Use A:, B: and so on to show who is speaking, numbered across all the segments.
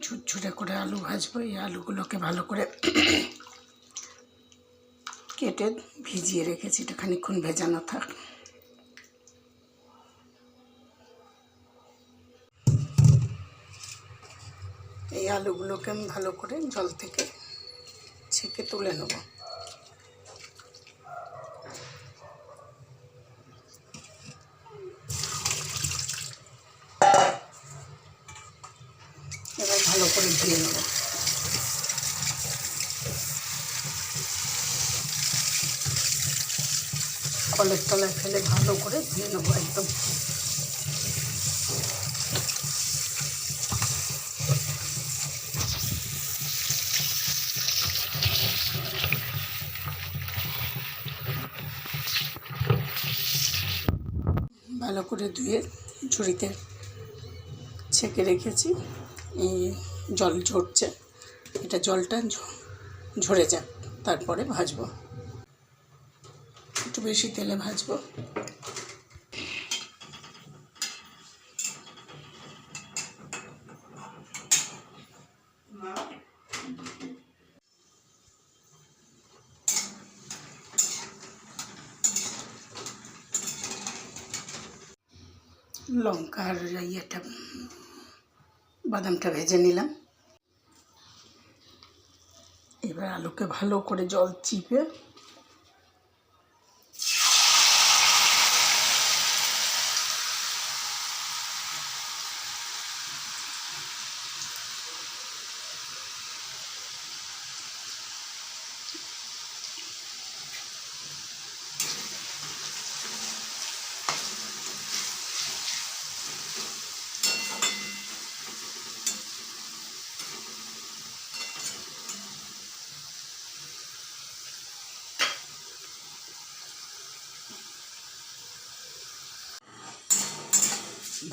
A: ঝুরঝুরে করে আলু ভাজবো। এই আলুগুলোকে ভালো করে কেটে ভিজিয়ে রেখেছি, এটা খানিকক্ষণ ভেজানো থাক। এই আলুগুলোকে আমি ভালো করে জল থেকে ছেঁকে তুলে নেব। এবার ভালো করে ধুয়ে নেব। কলের তলায় ফেলে ভালো করে ধুয়ে নেব একদম। ভালো করে ধুয়ে ঝুড়িতে ছেঁকে রেখেছি। এই জল ঝরছে, এটা জলটা ঝরে যাক, তারপরে ভাজবো। একটু বেশি তেলে ভাজবো। লঙ্কার ইয়েটা বাদামটা ভেজে নিলাম। এবার আলুকে ভালো করে জল চিপে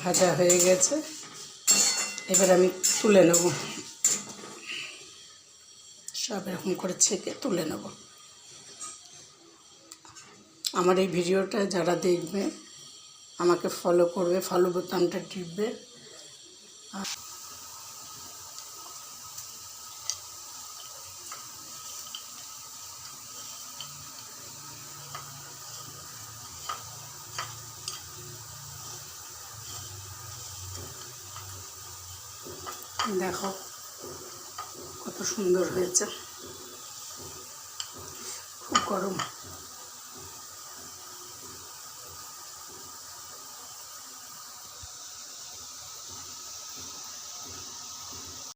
A: ভাজা হয়ে গেছে। এবার আমি তুলে নেব, সব এরকম করে ছেঁকে তুলে নেব। আমার এই ভিডিওটা যারা দেখবে আমাকে ফলো করবে, ফলো বোতামটা টিপবে। দেখো কত সুন্দর হয়েছে, খুব গরম।